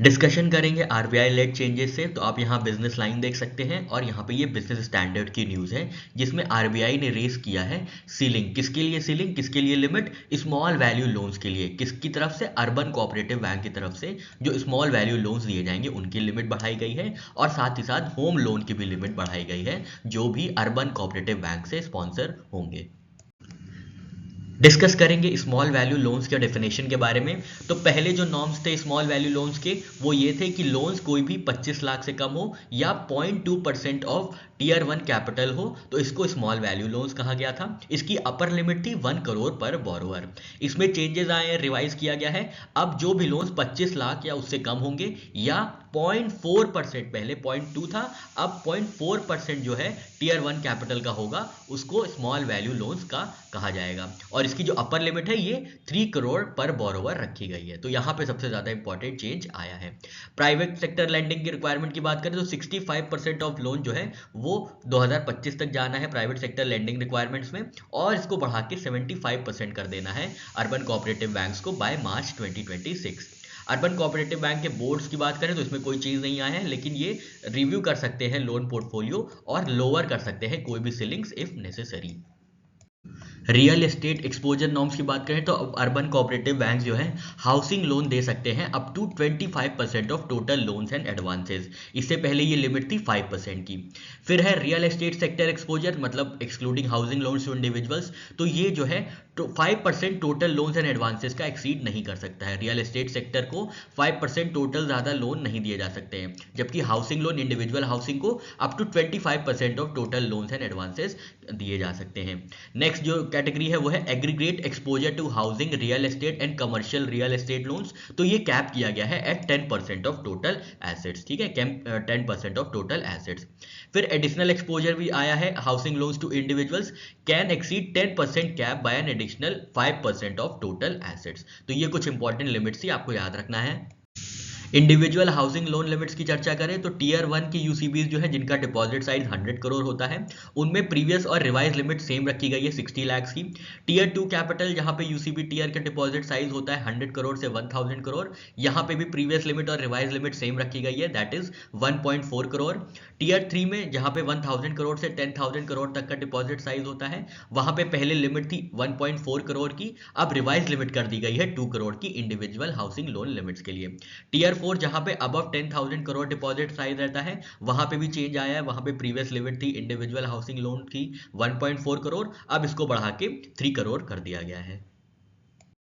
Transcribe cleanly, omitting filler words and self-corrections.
Discussion करेंगे RBI lead changes से। तो आप यहाँ बिजनेस लाइन देख सकते हैं और यहाँ पे ये बिजनेस स्टैंडर्ड की न्यूज़ है जिसमें आरबीआई ने रेस किया है सीलिंग। किसके लिए सीलिंग, किसके लिए लिमिट? स्मॉल वैल्यू लोन्स के लिए। किसकी तरफ से? अर्बन कोऑपरेटिव बैंक की तरफ से जो स्मॉल वैल्यू लोन्स दिए जाएंगे उनकी लिमिट बढ़ाई गई है और साथ ही साथ होम लोन की भी लिमिट बढ़ाई गई है जो भी अर्बन कोऑपरेटिव बैंक से स्पॉन्सर होंगे। डिस्कस करेंगे स्मॉल वैल्यू लोन्स के डेफिनेशन के बारे में। तो पहले जो नॉर्म्स थे स्मॉल वैल्यू लोन्स के वो ये थे कि लोन्स कोई भी 25 लाख से कम हो या 0.2% ऑफ टीयर 1 कैपिटल हो तो इसको स्मॉल वैल्यू लोन्स कहा गया था। इसकी अपर लिमिट थी 1 करोड़ पर बोरोवर। इसमें चेंजेस आए हैं, रिवाइज किया गया है। अब जो भी लोन्स 25 लाख या उससे कम होंगे या 0.4%, पहले 0.2 था, अब 0.4% जो है टीयर 1 कैपिटल का होगा उसको स्मॉल वैल्यू लोन्स का कहा जाएगा। और इसकी जो अपर लिमिट है ये 3 करोड़ पर बोरोवर रखी गई है। तो यहाँ पे सबसे ज्यादा इंपॉर्टेंट चेंज आया है। प्राइवेट सेक्टर लैंडिंग की रिक्वायरमेंट की बात करें तो 65% ऑफ लोन जो है वो 2025 तक जाना है प्राइवेट सेक्टर लैंडिंग रिक्वायरमेंट्स में और इसको बढ़ा के 75% कर देना है अर्बन कोऑपरेटिव बैंक्स को by March 2026। Urban cooperative bank के बोर्ड्स की बात करें तो इसमें कोई चीज नहीं आया है लेकिन ये रिव्यू कर सकते हैं लोन पोर्टफोलियो और लोअर कर सकते हैं कोई भी ceilings if necessary. Real estate exposure norms की बात करें तो अर्बन कोऑपरेटिव बैंक जो है हाउसिंग लोन दे सकते हैं up to 25% of total loans and advances. इससे पहले ये लिमिट थी 5% की। फिर है रियल एस्टेट सेक्टर एक्सपोजर, मतलब excluding housing loans to individuals. तो ये जो है 5% टोटल लोन्स एंड एडवांसेस का एक्सीड नहीं कर सकता है। रियल एस्टेट सेक्टर को 5% टोटल ज्यादा लोन नहीं दिए जा सकते हैं, जबकि हाउसिंग लोन इंडिविजुअल हाउसिंग को up to 25% of total loans and advances दिए जा सकते हैं। नेक्स्ट जो कैटेगरी है वो है aggregate exposure to housing real estate and commercial real estate loans. तो ये कैप किया गया है एट 10% ऑफ टोटल एसेट्स। ठीक है, 10% ऑफ टोटल एसेट्स। फिर एडिशनल एक्सपोजर भी आया है, housing loans to individuals can exceed 10% cap by an additional 5% of total assets. तो ये कुछ इंपॉर्टेंट लिमिट्स ही आपको याद रखना है। इंडिविजुअल हाउसिंग लोन लिमिट्स की चर्चा करें तो टीयर 1 की यूसीबीज जो है जिनका डिपॉजिट साइज 100 करोड़ होता है उनमें प्रीवियस और रिवाइज लिमिट सेम रखी गई है 60 लाख की। टीयर 2 कैपिटल जहां पे यूसीबी टीयर का डिपॉजिट साइज होता है 100 करोड़ से 1000 करोड़, यहां पे भी प्रीवियस लिमिट और रिवाइज लिमिट सेम रखी गई है, दैट इज 1.4 करोड़। टीयर 3 में जहां पे 1000 करोड़ से 10,000 करोड़ तक का डिपॉजिट साइज होता है वहां पे पहले लिमिट थी 1.4 करोड़ की, अब रिवाइज लिमिट कर दी गई है 2 करोड़ की इंडिविजुअल हाउसिंग लोन लिमिट्स के लिए। टीयर 4 जहां पे अब 10,000 करोड़ डिपॉजिट साइज रहता है वहां पे भी चेंज आया है, वहां पे प्रीवियस लिमिट थी इंडिविजुअल हाउसिंग लोन की 1.4 करोड़, अब इसको बढ़ा के 3 करोड़ कर दिया गया है।